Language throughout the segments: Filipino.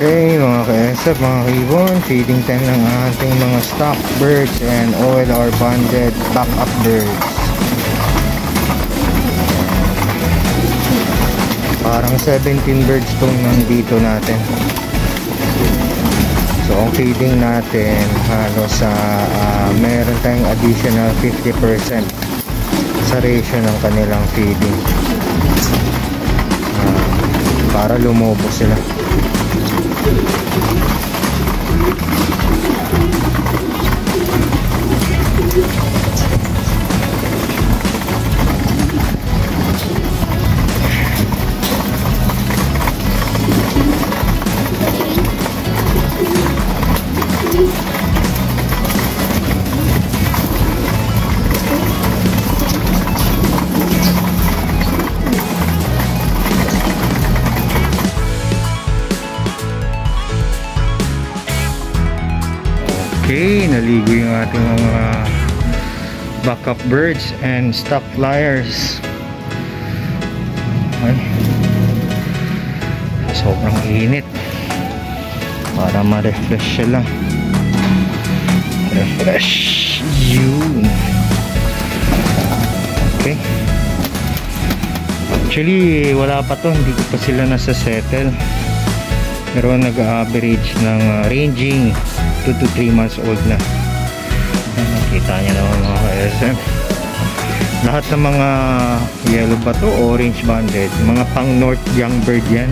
Okay mga ka-SF, mga kibon, feeding time ng ating mga stock birds and OLR banded backup birds. Parang 17 birds itong nandito natin. So ang feeding natin halos sa meron tayong additional 50% sa ratio ng kanilang feeding para lumobo sila. Okay, naligo yung ating mga backup birds and stock flyers. Okay. Sobrang init para ma-refresh siya lang. Refresh yun. Okay, actually wala pa to, hindi ko pa sila nasa settle, pero nag-average ng ranging 2 to 3 months old na. Nakita nyo naman mga ka-SM, lahat ng mga yellow ba to, orange banded, mga pang north young bird yan.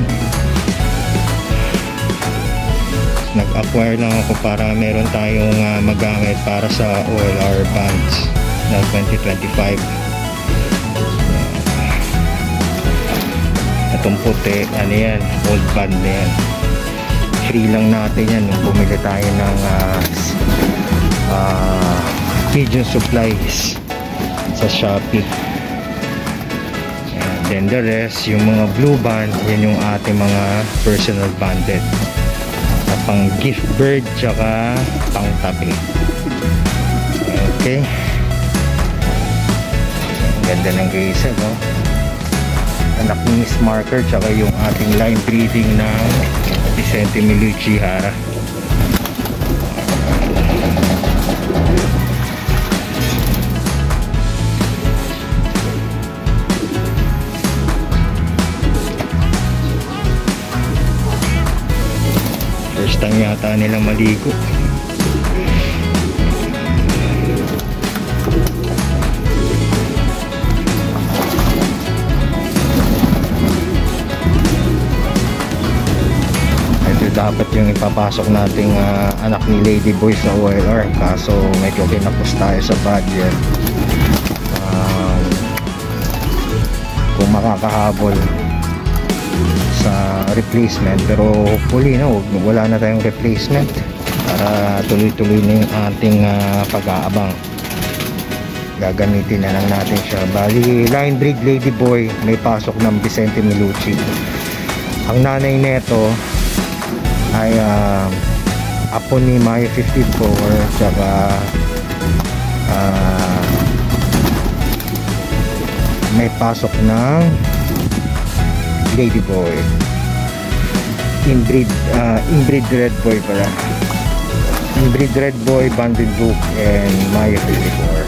Nag-acquire lang ako para meron tayong magamit para sa OLR bands na 2025. Itong puti, ano yan, old band na yan. Free lang natin yan nung bumili tayo ng pigeon supplies sa Shopee. And then the rest, yung mga blue band, yan yung ating mga personal banded na pang gift bird tsaka pang tabi. Okay, ang ganda ng gisa, no? Anak ni Miss Marker tsaka yung ating line breeding ng Vicente Milucci Hara. First time yata nilang maligo. Dapat yung ipapasok nating anak ni Lady Boy sa OLR, kaso medyo kinapos tayo sa budget. Kung makakahabol sa replacement, pero hopefully no, wala na tayong replacement para tuloy-tuloy na yung ating pag-aabang. Gagamitin na lang natin siya. Bali line breed Lady Boy, may pasok ng Vicente Milucci. Ang nanay neto ay apo ni Maya 54 tsaka may pasok ng Lady Boy, inbreed Red Boy pala, inbreed Red Boy, Banded Book and Maya 54.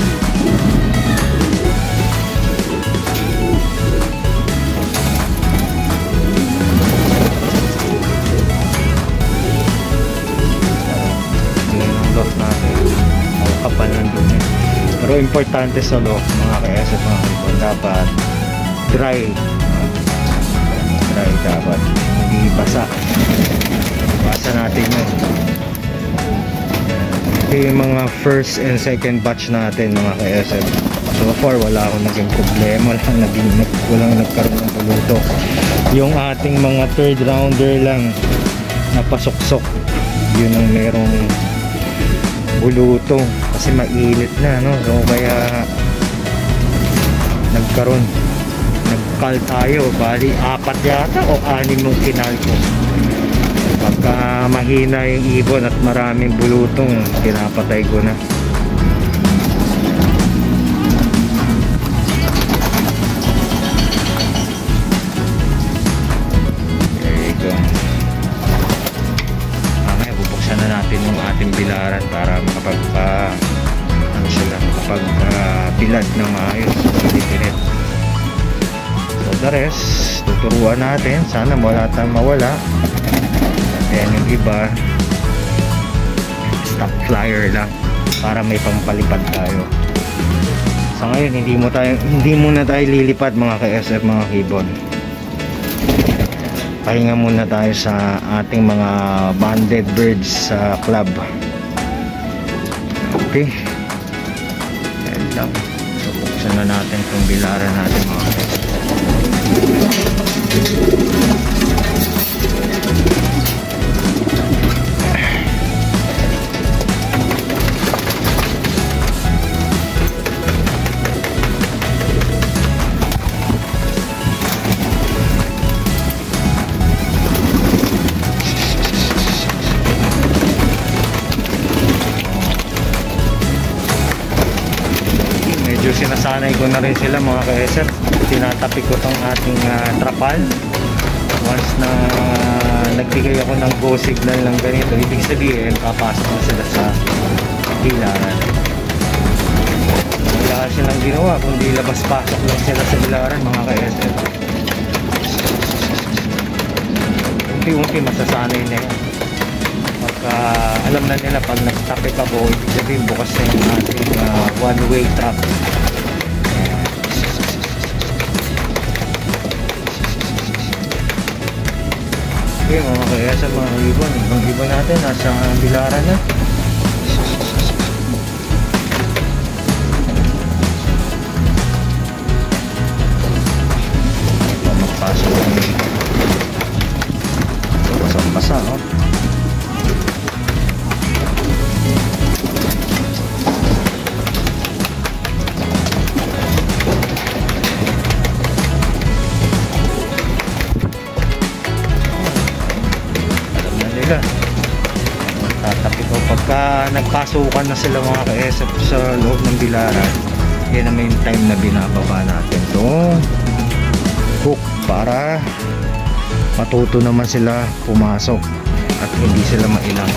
Pero importante sa loob mga ka-SF, mga kibon, dapat dry, dapat hindi basa natin yun. Ito yung mga first and second batch natin mga ka-SF. So far wala akong naging problema, walang nagkaroon ng buluto. Yung ating mga third rounder lang napasuksok, yun ang merong buluto kasi mainit na, no? So kaya nagkal tayo, bali 4 yata o 6 yung kinal ko. Pagka mahina yung ibon at maraming bulutong, pinapatay ko na. There you go. bilaran para ano sila, bilad ng maayos. So the rest, tuturuan natin. Sana wala tayong mawala. At yan yung iba, stock flyer lang para may pampalipad tayo. Sa ngayon, hindi muna tayo lilipad mga ka-SF, mga kibon. Pahinga muna tayo sa ating mga banded birds sa club. Okay. Yan lang. So, buksan na natin itong bilaran natin mga ka-SF. Sinasanay ko na rin sila mga ka-SF. Tinatapik ko tong ating trapal. Once na nagbigay ako ng go signal ng ganito, ibig sabihin papasok na sila sa bilaran. Wala silang ginawa kundi labas-pasok lang sila sa bilaran mga ka-SF. Unti-unti masasanay na yan. Pagka alam na nila pag nag-topic ako, ibig sabihin bukas na yung ating one-way trap. Okay mga kaya sa mga ibon, ibang ibon natin nasa bilaran na. Magpasok ng basang-basa, oh. Tatapik ko pagka nagpasukan na sila mga ka-SF sa loob ng bilaran. Yan naman yung time na binababa natin itong hook para matuto naman sila pumasok at hindi sila mailang.